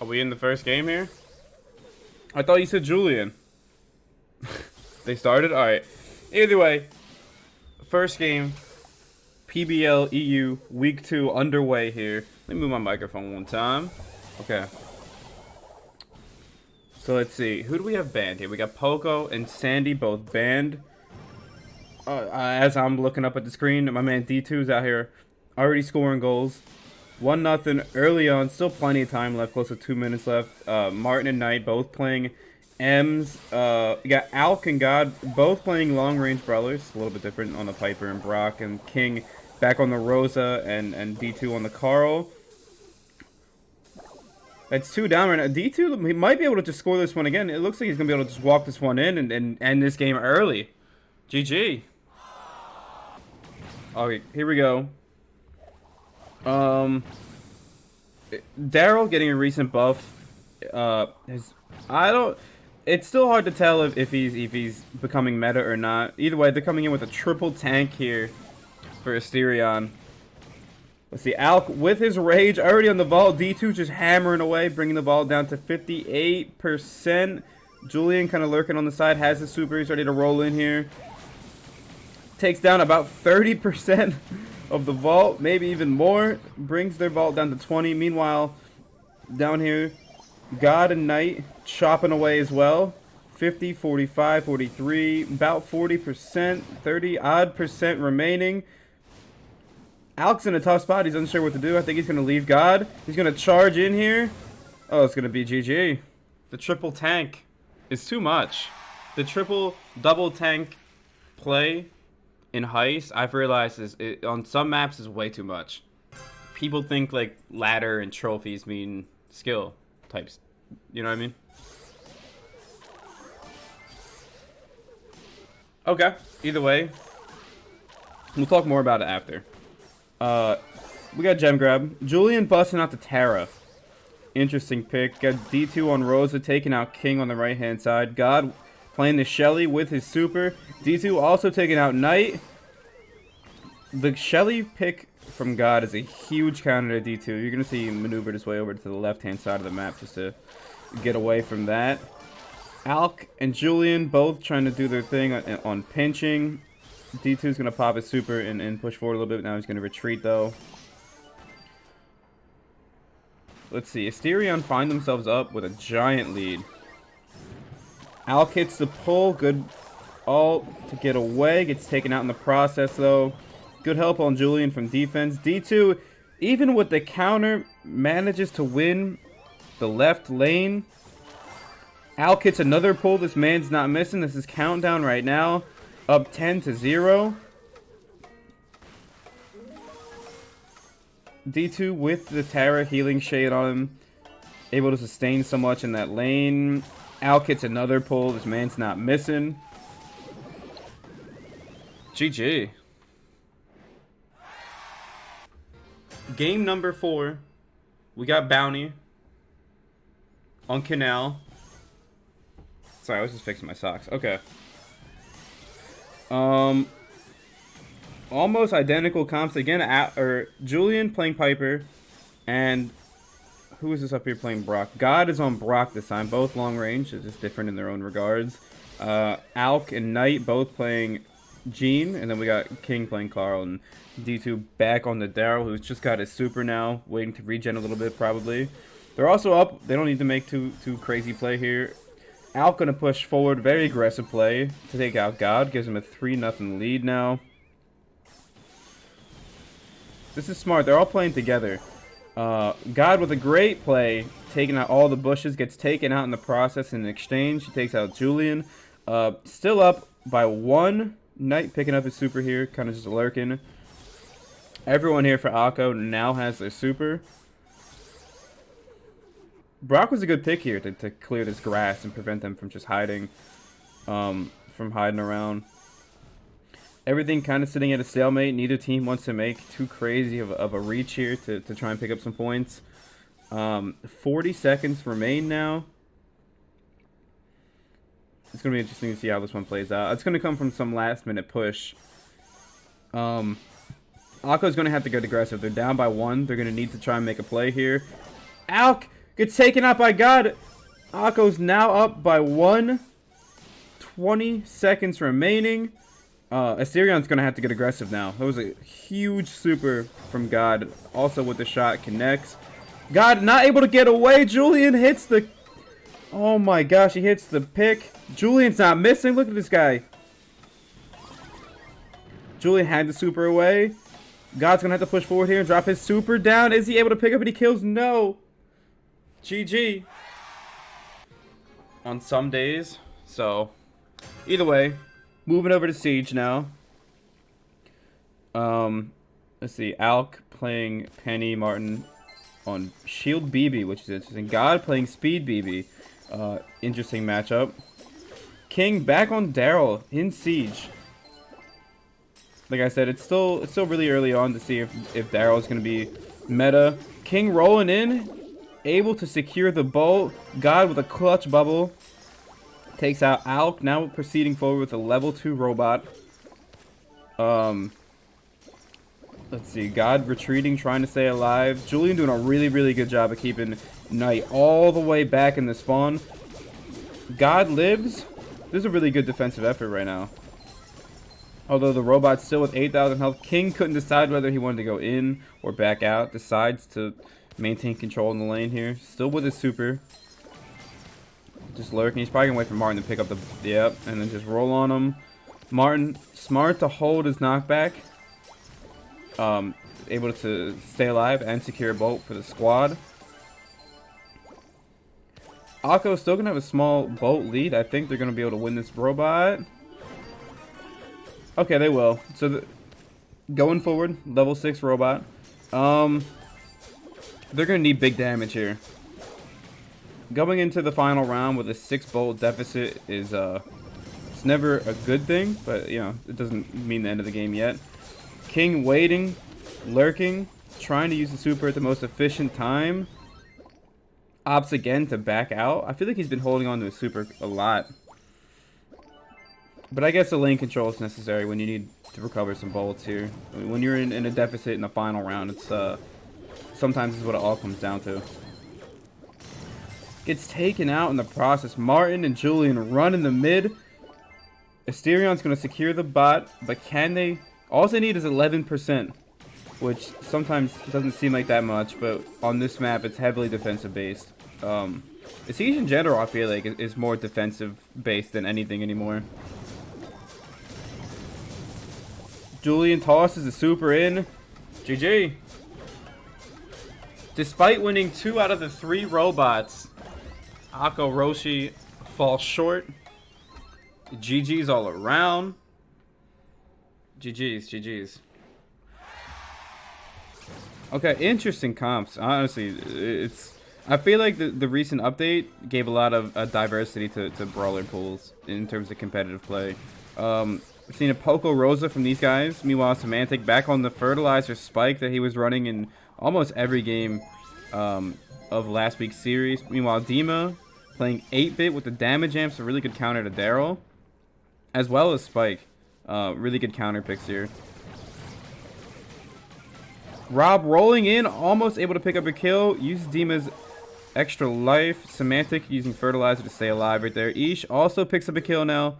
Are we in the first game here? I thought you said Julian. They started? Alright. Either way, first game, PBL EU Week 2 underway here. Let me move my microphone one time. Okay. So let's see. Who do we have banned here? We got Poco and Sandy both banned. As I'm looking up at the screen, my man D2's out here already scoring goals. 1-0 early on. Still plenty of time left. Close to 2 minutes left. Martin and Knight both playing M's. You got Alk and God both playing long-range brawlers. A little bit different on the Piper and Brock. And King back on the Rosa and D2 on the Carl. That's 2 down right now. D2, he might be able to just score this one again. It looks like he's going to be able to just walk this one in and end this game early. GG. Okay, here we go. Daryl getting a recent buff. It's still hard to tell if he's becoming meta or not. Either way, they're coming in with a triple tank here for Asterion. Let's see, Alk with his rage already on the ball. D2 just hammering away, bringing the ball down to 58%. Julian kind of lurking on the side, has his super, he's ready to roll in here. Takes down about 30% of the vault, maybe even more. Brings their vault down to 20. Meanwhile, down here, God and Knight chopping away as well. 50, 45, 43, about 40%, 30-odd% remaining. Alk's in a tough spot. He's unsure what to do. I think he's going to leave God. He's going to charge in here. Oh, it's going to be GG. The triple tank is too much. The triple double tank play in Heist, I've realized on some maps is way too much. People think like ladder and trophies mean skill types. You know what I mean? Okay. Either way, we'll talk more about it after. We got gem grab. Julian busting out the Tara. Interesting pick. Got D2 on Rosa, taking out King on the right hand side. God playing the Shelly with his super. D2 also taking out Knight. The Shelly pick from God is a huge counter to D2. You're going to see him maneuver his way over to the left-hand side of the map just to get away from that. Alk and Julian both trying to do their thing on pinching. D2 is going to pop his super and push forward a little bit. Now he's going to retreat, though. Let's see. Asterion find themselves up with a giant lead. Alk hits the pull. Good ult to get away. Gets taken out in the process, though. Good help on Julian from defense. D2, even with the counter, manages to win the left lane. Alk hits another pull. This man's not missing. This is countdown right now. Up 10-0. D2 with the Tara healing shade on him. Able to sustain so much in that lane. Alk hits another pull. This man's not missing. GG. Game number 4. We got Bounty on Canal. Sorry, I was just fixing my socks. Okay. Almost identical comps again. Julian playing Piper, and who is this up here playing Brock? God is on Brock this time. Both long range. It's just different in their own regards. Alk and Knight both playing Jean, and then we got King playing Carl, and D2 back on the Daryl, who's just got his super now, waiting to regen a little bit probably. They're also up. They don't need to make too crazy play here. Alk gonna push forward, very aggressive play to take out God. Gives him a 3-0 lead now. This is smart. They're all playing together. God with a great play, taking out all the bushes, gets taken out in the process in exchange. He takes out Julian. Still up by 1. Knight picking up his super here, kind of just lurking. Everyone here for Akko now has their super. Brock was a good pick here to clear this grass and prevent them from just hiding, from hiding around. Everything kind of sitting at a stalemate. Neither team wants to make too crazy of a reach here to try and pick up some points. 40 seconds remain now. It's going to be interesting to see how this one plays out. It's going to come from some last-minute push. Akko's going to have to get aggressive. They're down by 1. They're going to need to try and make a play here. Alk Gets taken out by God. Akko's now up by 1. 20 seconds remaining. Asterian's going to have to get aggressive now. That was a huge super from God. Also with the shot connects. God not able to get away. Julian hits the... Oh my gosh, he hits the pick. Julian's not missing. Look at this guy. Julian had the super away. God's going to have to push forward here and drop his super down. Is he able to pick up any kills? No. GG. On some days. So, either way, moving over to Siege now. Let's see. Alk playing Penny Martin on Shield BB, which is interesting. God playing Speed BB. Interesting matchup. King back on Daryl in Siege. Like I said, it's still really early on to see if Daryl is going to be meta. King rolling in, able to secure the bolt. God with a clutch bubble. Takes out Alk, now proceeding forward with a level 2 robot. Let's see, God retreating, trying to stay alive. Julian doing a really good job of keeping Knight all the way back in the spawn. God lives. This is a really good defensive effort right now. Although the robot's still with 8,000 health. King couldn't decide whether he wanted to go in or back out. Decides to maintain control in the lane here. Still with his super. Just lurking. He's probably going to wait for Martin to pick up the... Yep. And then just roll on him. Martin, smart to hold his knockback. Able to stay alive and secure a bolt for the squad. Akko's still going to have a small bolt lead. I think they're going to be able to win this robot. Okay, they will. So, going forward, level 6 robot. They're going to need big damage here. Going into the final round with a 6 bolt deficit is, it's never a good thing, but, you know, it doesn't mean the end of the game yet. King waiting, lurking, trying to use the super at the most efficient time. Opts again to back out. I feel like he's been holding on to his super a lot. But I guess the lane control is necessary when you need to recover some bolts here. When you're in a deficit in the final round, it's sometimes is what it all comes down to. Gets taken out in the process. Martin and Julian run in the mid. Asterian's going to secure the bot, but can they? All they need is 11%, which sometimes doesn't seem like that much, but on this map, it's heavily defensive based. The Siege in general, I feel like, is more defensive based than anything anymore. Julian tosses the super in. GG. Despite winning 2 out of the 3 robots, Akko Roshi falls short. GG's all around. GG's. Okay, interesting comps. Honestly, I feel like the recent update gave a lot of diversity to brawler pools in terms of competitive play. We've seen a Poco Rosa from these guys. Meanwhile, Semantic back on the fertilizer spike that he was running in almost every game of last week's series. Meanwhile, Dima playing 8-bit with the damage amps, a really good counter to Daryl, as well as Spike. Really good counter picks here. Rob rolling in, almost able to pick up a kill. Uses Dima's extra life. Semantic using fertilizer to stay alive right there. Ish also picks up a kill now.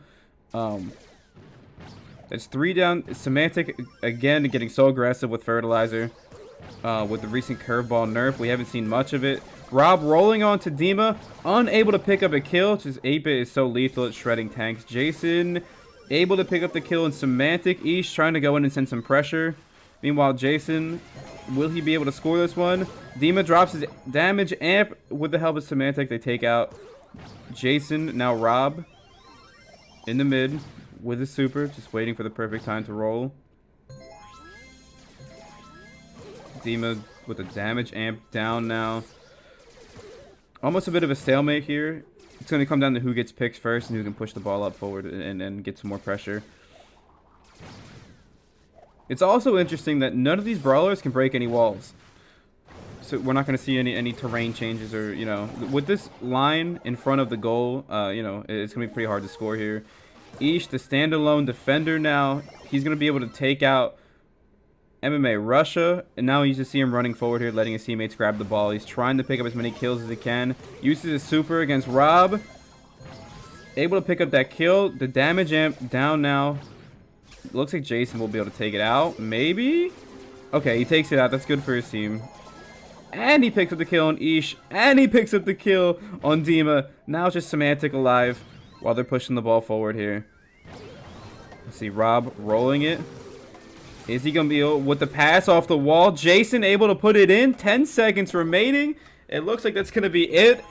That's 3 down. Semantic again getting so aggressive with fertilizer. With the recent curveball nerf, we haven't seen much of it. Rob rolling on to Dima, unable to pick up a kill. Just 8-bit is so lethal at shredding tanks. Jason able to pick up the kill, and Semantic Ish trying to go in and send some pressure. Meanwhile, Jason, will he be able to score this one? Dima drops his damage amp with the help of Semantic. They take out Jason. Now Rob in the mid with his super, just waiting for the perfect time to roll. Dima with the damage amp down now. Almost a bit of a stalemate here. It's going to come down to who gets picks first and who can push the ball up forward and get some more pressure. It's also interesting that none of these brawlers can break any walls. So we're not going to see any terrain changes or, you know, with this line in front of the goal, you know, it's going to be pretty hard to score here. Ish, the standalone defender now, he's going to be able to take out MMA Russia, and now you just see him running forward here, letting his teammates grab the ball. He's trying to pick up as many kills as he can. Uses his super against Rob. Able to pick up that kill. The damage amp down now. Looks like Jason will be able to take it out. Maybe? Okay, he takes it out. That's good for his team. And he picks up the kill on Ish. And he picks up the kill on Dima. Now it's just Semantic alive while they're pushing the ball forward here. Let's see, Rob rolling it. Is he going to be able, with the pass off the wall? Jason able to put it in. 10 seconds remaining. It looks like that's going to be it.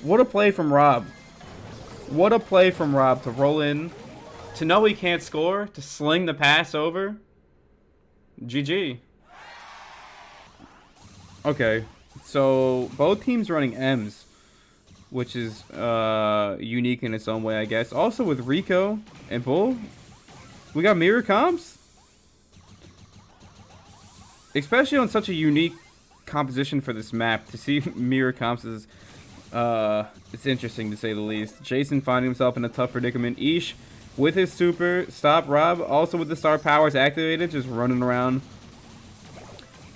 What a play from Rob. What a play from Rob to roll in. To know he can't score. To sling the pass over. GG. Okay. So, both teams running M's. Which is unique in its own way, I guess. Also with Rico and Bull. We got mirror comps. Especially on such a unique composition for this map, to see mirror comps is, it's interesting to say the least. Jason finding himself in a tough predicament. Ish with his super, stop Rob, also with the star powers activated, just running around.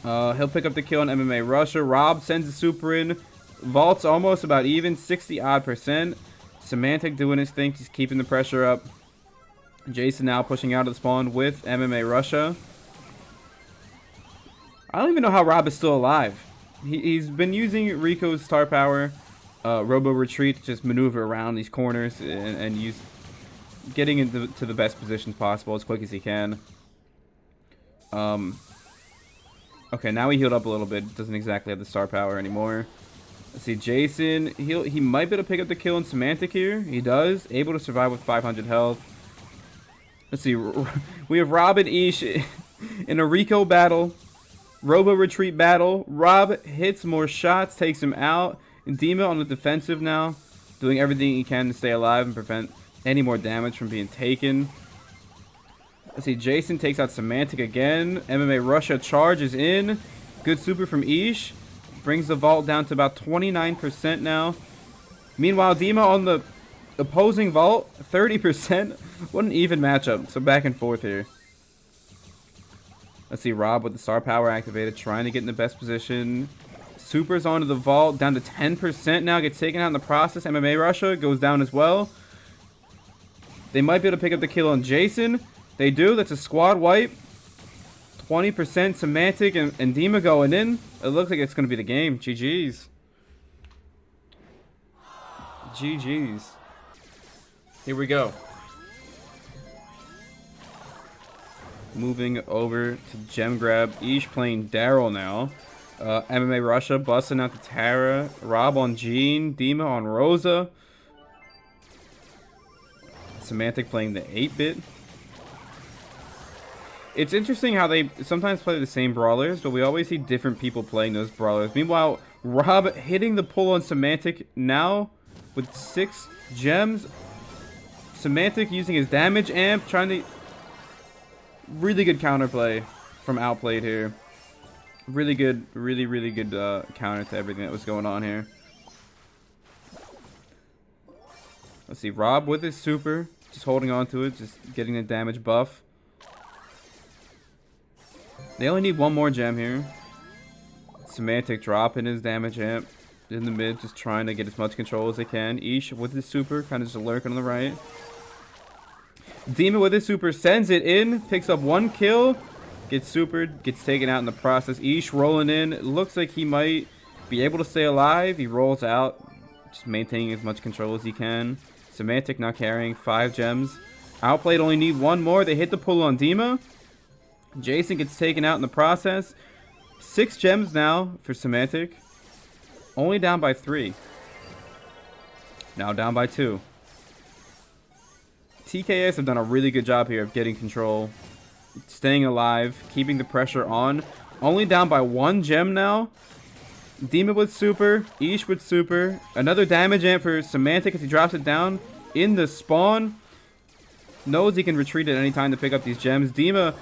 He'll pick up the kill on MMA Russia. Rob sends the super in. Vault's almost about even, 60-odd%. Semantic doing his thing, just keeping the pressure up. Jason now pushing out of the spawn with MMA Russia. I don't even know how Rob is still alive. He's been using Rico's star power, Robo Retreat, to just maneuver around these corners and use getting into the best positions possible as quick as he can. Okay, now he healed up a little bit. Doesn't exactly have the star power anymore. Let's see, Jason, he might be able to pick up the kill in Semantic here. He does. Able to survive with 500 health. Let's see, we have Rob and Ish in a Rico battle. Robo Retreat battle. Rob hits more shots, takes him out. Dima on the defensive now, doing everything he can to stay alive and prevent any more damage from being taken. Let's see, Jason takes out Semantic again. MMA Russia charges in. Good super from Ish. Brings the vault down to about 29% now. Meanwhile, Dima on the opposing vault, 30%. What an even matchup. So back and forth here. Let's see, Rob with the star power activated, trying to get in the best position. Supers onto the vault, down to 10% now, gets taken out in the process. MMA Russia goes down as well. They might be able to pick up the kill on Jason. They do, that's a squad wipe. 20% Semantic and Dima going in. It looks like it's going to be the game. GG's. GG's. Here we go. Moving over to Gem Grab. Ish playing Daryl now. MMA Russia busting out the Tara. Rob on Jean. Dima on Rosa. Semantic playing the 8-bit. It's interesting how they sometimes play the same brawlers, but we always see different people playing those brawlers. Meanwhile, Rob hitting the pull on Semantic now with 6 gems. Semantic using his damage amp, trying to... Really good counterplay from Outplayed here. Really good, really good counter to everything that was going on here. Let's see, Rob with his super, just holding on to it, just getting the damage buff. They only need one more gem here. Semantic dropping his damage amp in the mid, just trying to get as much control as they can. Ish with his super, kind of just lurking on the right. Dima with his super sends it in, picks up 1 kill, gets supered, gets taken out in the process. Ish rolling in. It looks like he might be able to stay alive. He rolls out, just maintaining as much control as he can. Semantic not carrying 5 gems. Outplayed only need 1 more. They hit the pull on Dima. Jason gets taken out in the process. 6 gems now for Semantic. Only down by 3. Now down by 2. TKS have done a really good job here of getting control, staying alive, keeping the pressure on. Only down by 1 gem now. Dima with super, Ish with super. Another damage amp for Semantic as he drops it down in the spawn. Knows he can retreat at any time to pick up these gems. Dima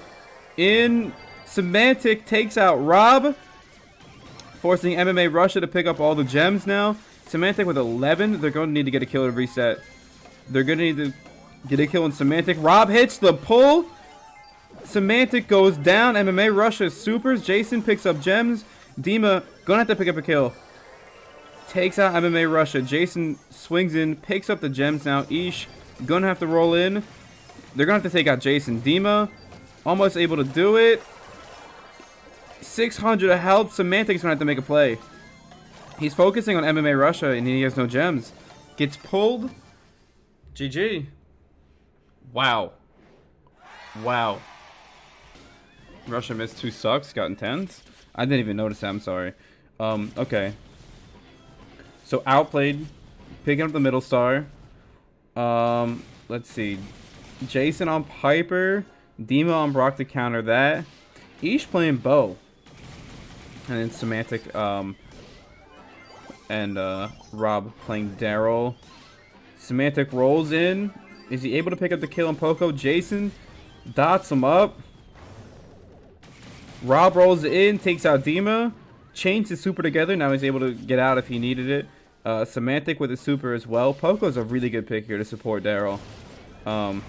in. Semantic takes out Rob, forcing MMA Russia to pick up all the gems now. Semantic with 11. They're going to need to get a kill to reset. They're going to need to get a kill on Semantic. Rob hits the pull. Semantic goes down. MMA rushes supers. Jason picks up gems. Dima gonna have to pick up a kill. Takes out MMA Russia. Jason swings in, picks up the gems now. Ish gonna have to roll in. They're gonna have to take out Jason. Dima almost able to do it. 600 of health. Semantic's gonna have to make a play. He's focusing on MMA Russia and he has no gems. Gets pulled. GG. Wow. Wow. Russia missed 2 sucks. Got intense. I didn't even notice that. I'm sorry. Okay. So Outplayed, picking up the middle star. Let's see. Jason on Piper. Dima on Brock to counter that. Ish playing Bo. And then Semantic and Rob playing Daryl. Semantic rolls in. Is he able to pick up the kill on Poco? Jason dots him up. Rob rolls in, takes out Dima. Chains his super together. Now he's able to get out if he needed it. Semantic with his super as well. Poco's a really good pick here to support Daryl. The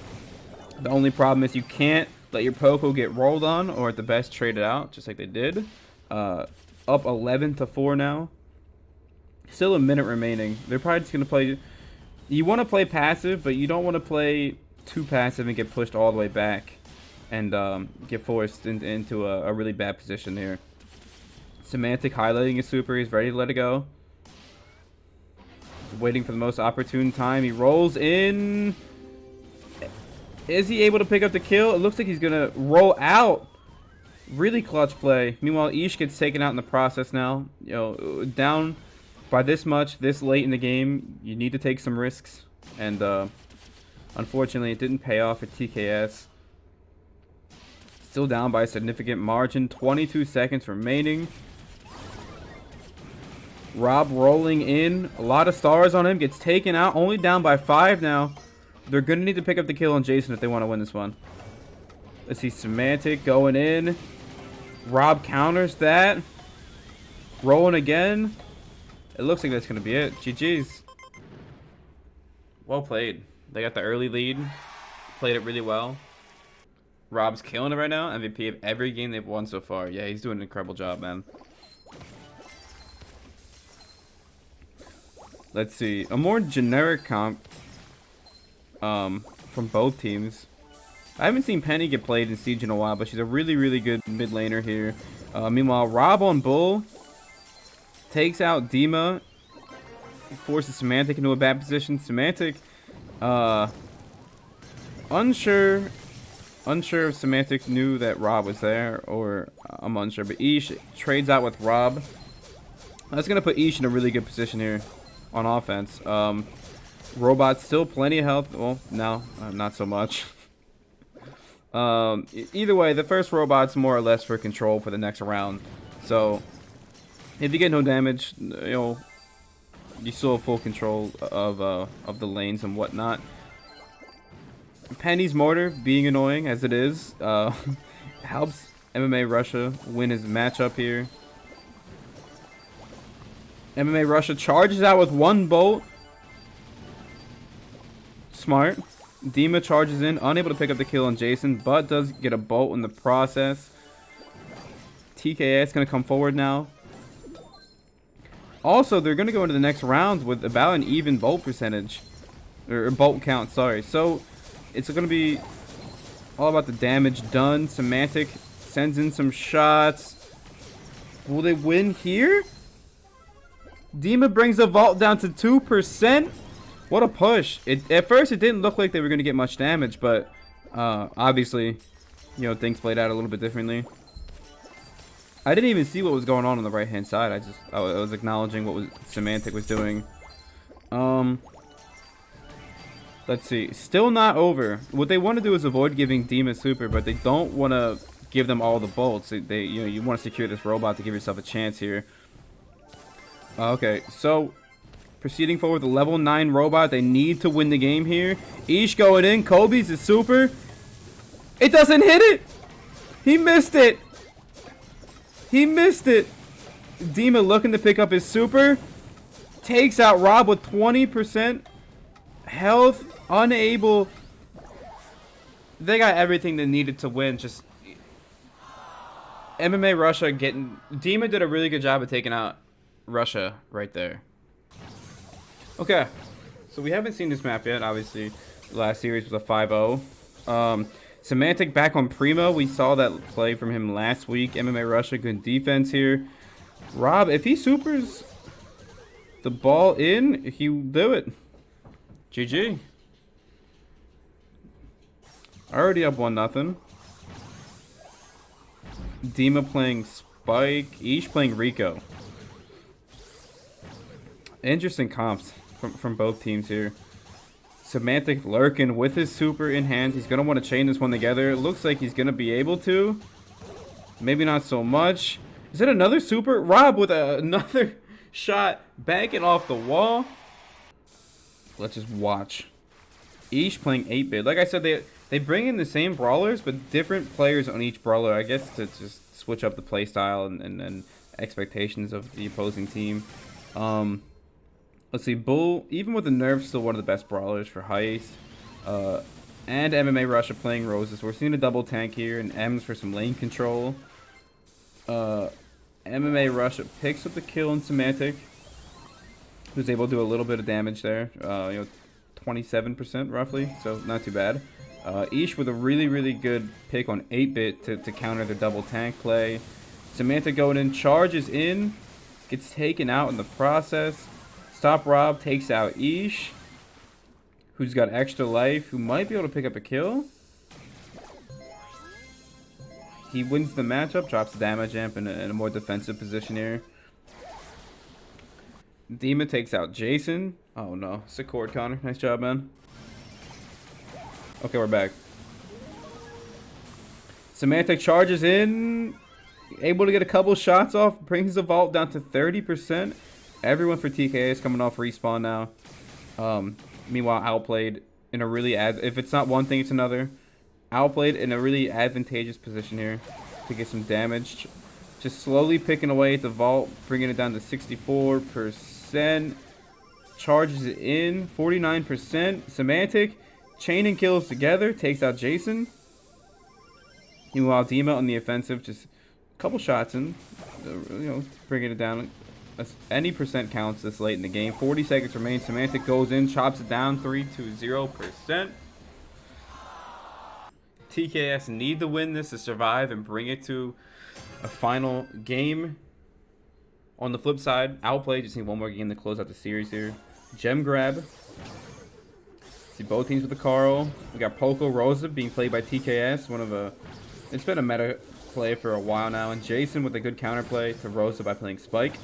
only problem is you can't let your Poco get rolled on, or at the best trade it out, just like they did. Up 11-4 now. Still a minute remaining. They're probably just going to play... You want to play passive, but you don't want to play too passive and get pushed all the way back. And get forced into a really bad position here. Semantic highlighting his super. He's ready to let it go. Waiting for the most opportune time. He rolls in. Is he able to pick up the kill? It looks like he's going to roll out. Really clutch play. Meanwhile, Ish gets taken out in the process now. You know, down by this much, this late in the game, you need to take some risks. And unfortunately, it didn't pay off for TKS. Still down by a significant margin. 22 seconds remaining. Rob rolling in. A lot of stars on him. Gets taken out. Only down by 5 now. They're going to need to pick up the kill on Jason if they want to win this one. Let's see. Semantic going in. Rob counters that. Rolling again. It looks like that's going to be it. GG's. Well played. They got the early lead. Played it really well. Rob's killing it right now. MVP of every game they've won so far. Yeah, he's doing an incredible job, man. Let's see. A more generic comp from both teams. I haven't seen Penny get played in Siege in a while, but she's a really, really good mid laner here. Meanwhile, Rob on Bull takes out Dima. Forces Semantic into a bad position. Semantic, unsure if Semantic knew that Rob was there, or I'm unsure. But Ish trades out with Rob. That's going to put Ish in a really good position here on offense. Robot still plenty of health. Well, no, not so much. Either way, the first robot's more or less for control for the next round. So, if you get no damage, you know, you still have full control of the lanes and whatnot. Penny's mortar, being annoying as it is, helps MMA Russia win his matchup here. MMA Russia charges out with 1 bolt. Smart. Dima charges in, unable to pick up the kill on Jason, but does get a bolt in the process. TKS going to come forward now. Also, they're going to go into the next rounds with about an even bolt percentage. Or bolt count, sorry. So, it's going to be all about the damage done. Semantic sends in some shots. Will they win here? Dima brings the vault down to 2%. What a push. At first, it didn't look like they were going to get much damage, but obviously, you know, things played out a little bit differently. I didn't even see what was going on the right-hand side. I was acknowledging what Semantic was doing. Let's see. Still not over. What they want to do is avoid giving Dima super, but they don't want to give them all the bolts. You know, you want to secure this robot to give yourself a chance here. Okay, so proceeding forward with the level 9 robot. They need to win the game here. Ish going in. Kobe's his super. It doesn't hit it. He missed it. He missed it. Dima looking to pick up his super. Takes out Rob with 20% health. Unable. They got everything they needed to win. Just MMA Russia getting... Dima did a really good job of taking out Russia right there. Okay. So we haven't seen this map yet, obviously. The last series was a 5-0. Semantic back on Primo. We saw that play from him last week. MMA Russia, good defense here. Rob, if he supers the ball in, he will do it. GG. Already up 1-0. Dima playing Spike. Ish playing Rico. Interesting comps from both teams here. Semantic lurking with his super in hand. He's going to want to chain this one together. It looks like he's going to be able to. Maybe not so much. Is it another super? Rob with another shot banking off the wall. Let's just watch. Ish playing 8-bit. Like I said, they bring in the same brawlers, but different players on each brawler, I guess, to just switch up the playstyle and expectations of the opposing team. Let's see, Bull, even with the nerfs, still one of the best brawlers for Heist. And MMA Russia playing Roses. We're seeing a double tank here, and M's for some lane control. MMA Russia picks up the kill in Semantic, who's able to do a little bit of damage there. 27% roughly, so not too bad. Ish with a really good pick on 8-bit to counter the double tank play. Semantic going in, charges in, gets taken out in the process. Stop Rob takes out Ish, who's got extra life, who might be able to pick up a kill. He wins the matchup, drops the damage amp in a more defensive position here. Dima takes out Jason. Oh no, it's a cord, Connor. Nice job, man. Okay, we're back. Semantic charges in, able to get a couple shots off, brings the vault down to 30%. Everyone for TK is coming off respawn now. Meanwhile, Outplayed in a really if it's not one thing, it's another. Outplayed in a really advantageous position here to get some damage. Just slowly picking away at the vault, bringing it down to 64%. Charges it in, 49%. Semantic chaining kills together, takes out Jason. Meanwhile, Dima on the offensive, just a couple shots in, bringing it down. Any percent counts this late in the game. 40 seconds remain. Semantic goes in, chops it down 3-0%. TKS need to win this to survive and bring it to a final game. On the flip side, Outplay just need one more game to close out the series here. Gem grab. See both teams with the Carl. We got Poco Rosa being played by TKS. It's been a meta play for a while now. And Jason with a good counterplay to Rosa by playing Spike.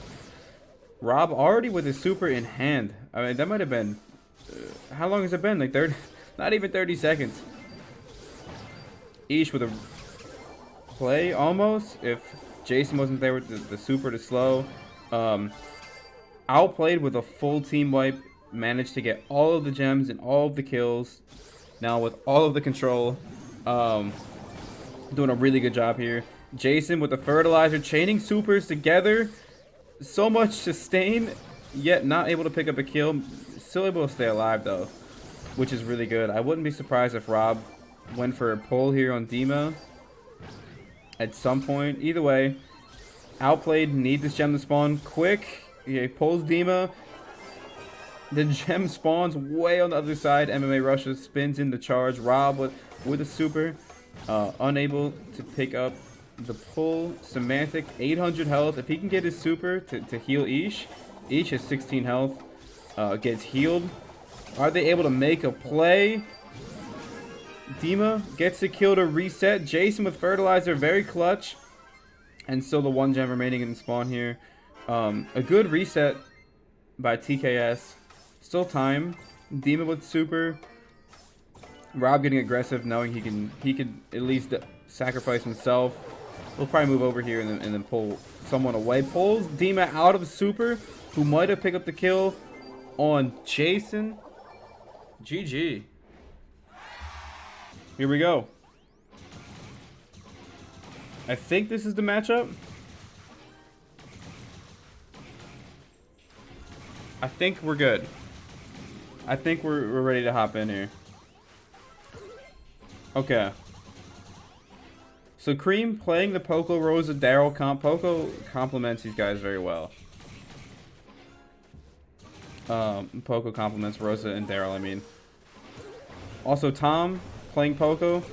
Rob already with his super in hand. I mean, that might have been... how long has it been? Like 30... Not even 30 seconds. Ish with a play, almost. If Jason wasn't there with the super to slow. Outplayed with a full team wipe. Managed to get all of the gems and all of the kills. Now with all of the control. Doing a really good job here. Jason with the fertilizer. Chaining supers together. So much sustain, yet not able to pick up a kill. Still able to stay alive though, which is really good. I wouldn't be surprised if Rob went for a pull here on Dima at some point. Either way, Outplayed need this gem to spawn quick. He pulls Dima. The gem spawns way on the other side. MMA Russia spins in the charge. Rob with a super, unable to pick up the pull. Semantic 800 health. If he can get his super to heal Ish has 16 health, gets healed. Are they able to make a play? Dima gets the kill to reset. Jason with fertilizer, very clutch, and still the one gem remaining in the spawn here. A good reset by TKS. Still time. Dima with super. Rob getting aggressive, knowing he could at least sacrifice himself. We'll probably move over here and then pull someone away. Pulls Dima out of super, who might have picked up the kill on Jason. GG. Here we go. I think this is the matchup. I think we're good. I think we're ready to hop in here. Okay. So Cream playing the Poco, Rosa, Daryl comp. Poco complements these guys very well. Poco complements Rosa and Daryl, I mean. Also Tom playing Poco.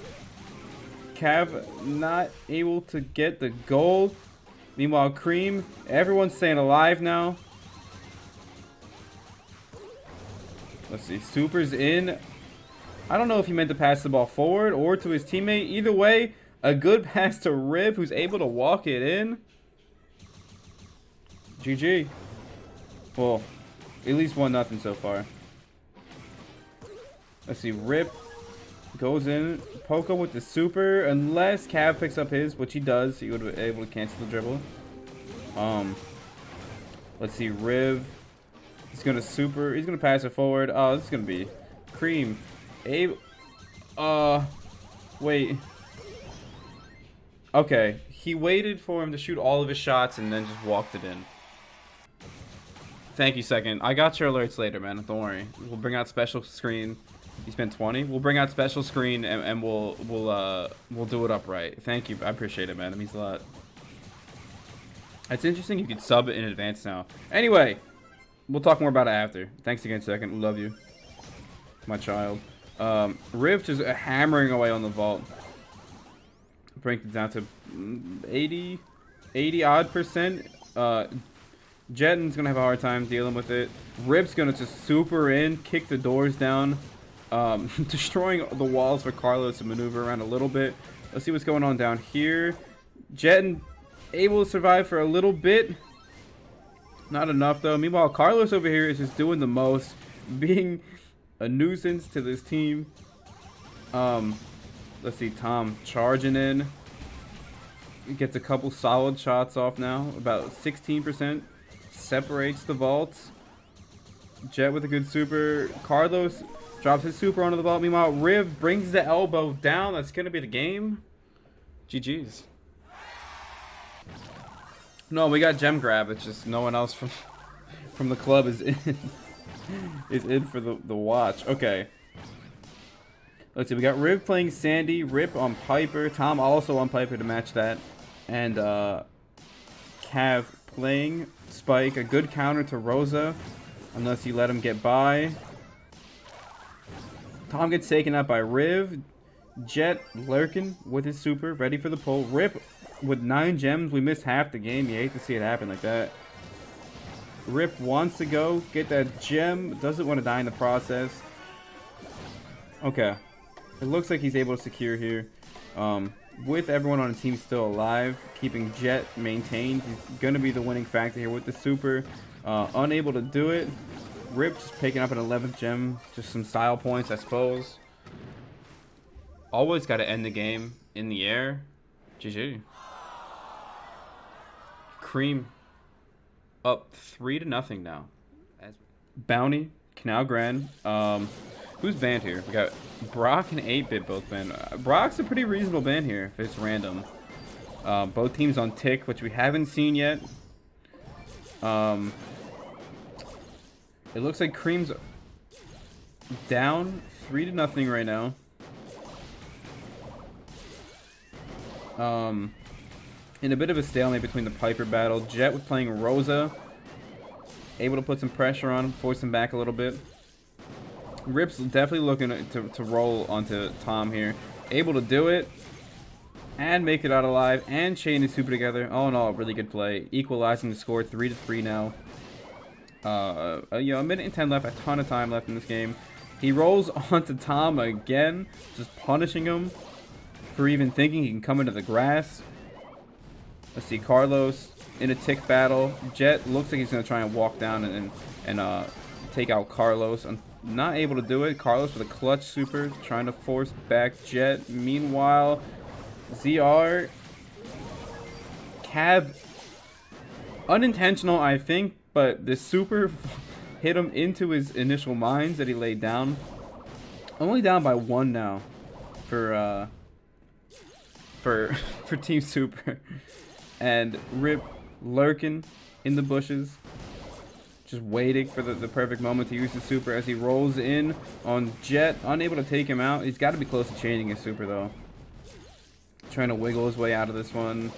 Cav not able to get the gold. Meanwhile, Cream, everyone's staying alive now. Let's see, Super's in. I don't know if he meant to pass the ball forward or to his teammate. Either way, a good pass to Rib, who's able to walk it in. GG. Well, at least 1-0 so far. Let's see, Rip goes in. Poco with the super, unless Cav picks up his, which he does. He would be able to cancel the dribble. Let's see, Riv. He's gonna super. He's gonna pass it forward. Oh, this is gonna be Cream. Wait. Okay, he waited for him to shoot all of his shots and then just walked it in. Thank you, Second. I got your alerts later, man. Don't worry. We'll bring out special screen. You spent 20. We'll bring out special screen and we'll do it upright. Thank you. I appreciate it, man. It means a lot. It's interesting you can sub it in advance now. Anyway, we'll talk more about it after. Thanks again, Second. Love you, my child. Riv just hammering away on the vault. Brings it down to 80 odd percent. Jetten's gonna have a hard time dealing with it. Rib's gonna just super in, kick the doors down, destroying the walls for Carlos to maneuver around a little bit. Let's see what's going on down here. Jetten able to survive for a little bit. Not enough though. Meanwhile, Carlos over here is just doing the most, being a nuisance to this team. Let's see, Tom charging in. He gets a couple solid shots off now. About 16%. Separates the vaults. Jet with a good super. Carlos drops his super onto the vault. Meanwhile, Riv brings the elbow down. That's going to be the game. GG's. No, we got gem grab. It's just no one else from the club is in. Is in for the watch. Okay. Let's see. We got Riv playing Sandy. Rip on Piper. Tom also on Piper to match that. And Cav playing Spike. A good counter to Rosa. Unless you let him get by. Tom gets taken out by Riv. Jet lurking with his super. Ready for the pull. Rip with 9 gems. We missed half the game. You hate to see it happen like that. Rip wants to go get that gem. Doesn't want to die in the process. Okay. It looks like he's able to secure here. With everyone on the team still alive, keeping Jet maintained. He's going to be the winning factor here with the super. Unable to do it. Rip just picking up an 11th gem. Just some style points, I suppose. Always got to end the game in the air. GG. Cream up 3-0 now. Bounty, Canal Grand. Who's banned here? We got Brock and 8-Bit both banned. Brock's a pretty reasonable ban here if it's random. Both teams on tick, which we haven't seen yet. It looks like Cream's down 3-0 right now. In a bit of a stalemate between the Piper battle. Jet was playing Rosa. Able to put some pressure on him, force him back a little bit. Rip's definitely looking to roll onto Tom here. Able to do it. And make it out alive. And chain his super together. All in all, really good play. Equalizing the score 3-3 now. A minute and 10 left. A ton of time left in this game. He rolls onto Tom again. Just punishing him for even thinking he can come into the grass. Let's see, Carlos in a tick battle. Jet looks like he's going to try and walk down and take out Carlos. I'm not able to do it. Carlos with a clutch super, trying to force back Jet. Meanwhile, ZR, Cav, unintentional, I think, but the super hit him into his initial mines that he laid down. Only down by 1 now for Team Super. And Rip lurking in the bushes, just waiting for the perfect moment to use the super as he rolls in on Jet, unable to take him out. He's got to be close to chaining his super though. trying to wiggle his way out of this one.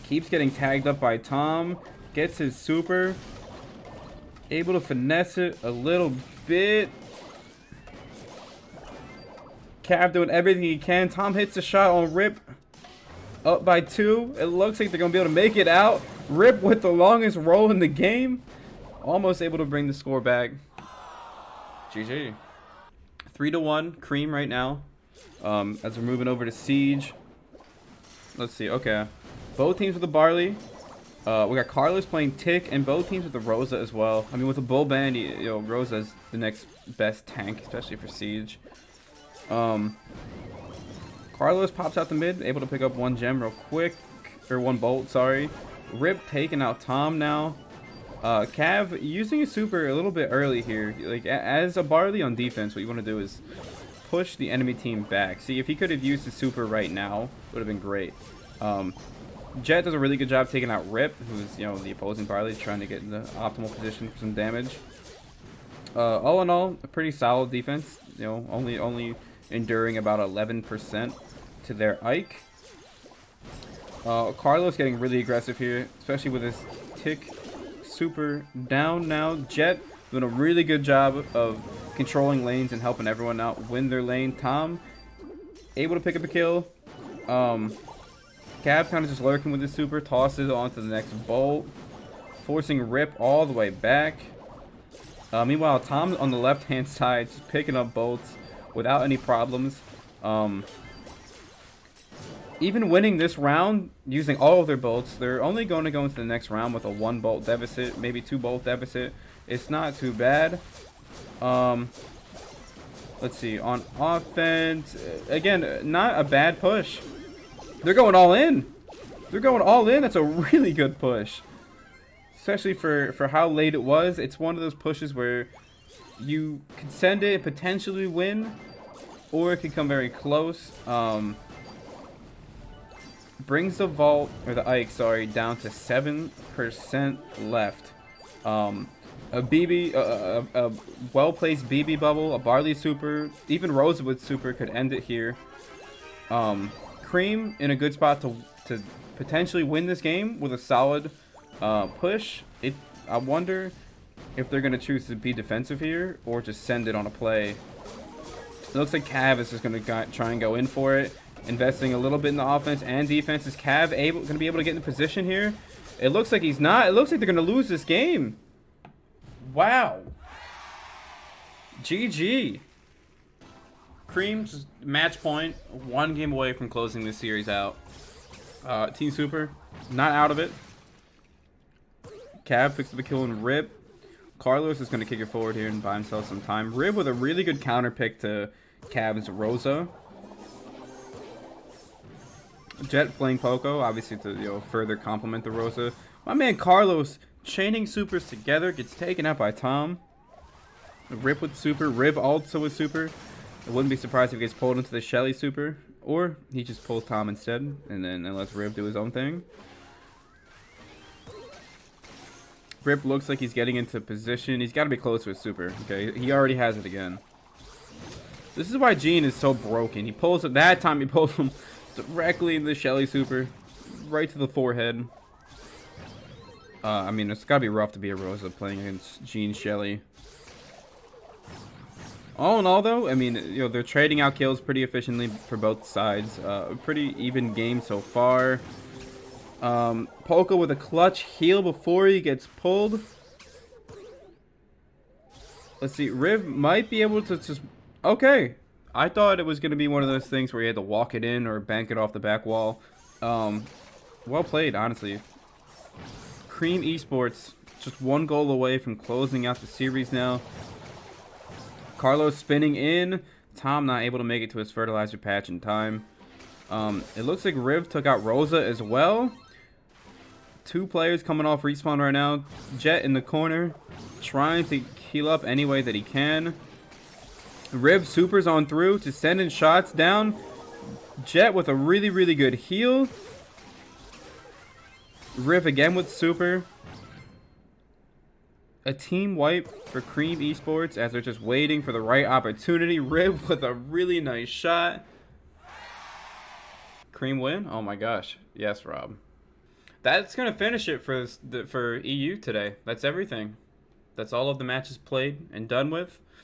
Keeps getting tagged up by Tom. Gets his super. Able to finesse it a little bit. Cav doing everything he can. Tom hits a shot on Rip. Up by 2. It looks like they're going to be able to make it out. Rip with the longest roll in the game. Almost able to bring the score back. GG. 3-1. Cream right now. As we're moving over to Siege. Let's see. Okay. Both teams with the Barley. We got Carlos playing Tick, and both teams with the Rosa as well. I mean, with the Bull Band, Rosa's the next best tank, especially for Siege. Carlos pops out the mid, able to pick up 1 gem real quick. Or 1 bolt, sorry. Rip taking out Tom now. Cav using a super a little bit early here. Like, as a Barley on defense, what you want to do is push the enemy team back. See, if he could have used the super right now, would have been great. Jet does a really good job taking out Rip, who's, the opposing Barley, trying to get in the optimal position for some damage. All in all, a pretty solid defense. Only enduring about 11% to their Ike. Carlos getting really aggressive here, especially with his Tick super down now. Jet doing a really good job of controlling lanes and helping everyone out win their lane. Tom able to pick up a kill. Cav kind of just lurking with his super, tosses onto the next bolt, forcing Rip all the way back. Meanwhile, Tom on the left-hand side just picking up bolts without any problems. Even winning this round using all of their bolts, they're only going to go into the next round with a 1 bolt deficit, maybe 2 bolt deficit. It's not too bad. Let's see, on offense, again, not a bad push. They're going all in. They're going all in. That's a really good push. Especially for how late it was. It's one of those pushes where you could send it and potentially win, or it could come very close. Brings the vault, or the Ike, sorry, down to 7% left. A well-placed BB bubble, a Barley super, even Rosewood super could end it here. Cream in a good spot to potentially win this game with a solid push. I wonder if they're going to choose to be defensive here or just send it on a play. It looks like Cav is just going to try and go in for it, investing a little bit in the offense and defense. Is Cav going to be able to get in position here? It looks like he's not. It looks like they're going to lose this game. Wow. GG. Cream's match point, 1 game away from closing this series out. Team Super, not out of it. Cav picks up a kill and Rip. Carlos is going to kick it forward here and buy himself some time. Rip with a really good counter pick to Cav's Rosa. Jet playing Poco, obviously to further complement the Rosa. My man Carlos chaining supers together, gets taken out by Tom. Rip with super, Riv also with super. I wouldn't be surprised if he gets pulled into the Shelly super, or he just pulls Tom instead, and then lets Rip do his own thing. Rip looks like he's getting into position. He's got to be close to his super. Okay, he already has it again. This is why Gene is so broken. He pulls it. That time he pulls him directly into the Shelly super, right to the forehead. I mean, it's got to be rough to be a Rosa playing against Gene Shelly. All in all, though, I mean, they're trading out kills pretty efficiently for both sides. A pretty even game so far. Poco with a clutch heal before he gets pulled. Let's see. Riv might be able to just... Okay. I thought it was going to be one of those things where you had to walk it in or bank it off the back wall. Well played, honestly. Cream Esports just 1 goal away from closing out the series now. Carlos spinning in. Tom not able to make it to his fertilizer patch in time. It looks like Riv took out Rosa as well. 2 players coming off respawn right now. Jet in the corner, trying to heal up any way that he can. Riv supers on through to send in shots down. Jet with a really, really good heal. Riv again with super. A team wipe for Cream Esports as they're just waiting for the right opportunity. Riv with a really nice shot. cream win? Oh my gosh. Yes, Rob. That's going to finish it for EU today. That's everything. That's all of the matches played and done with.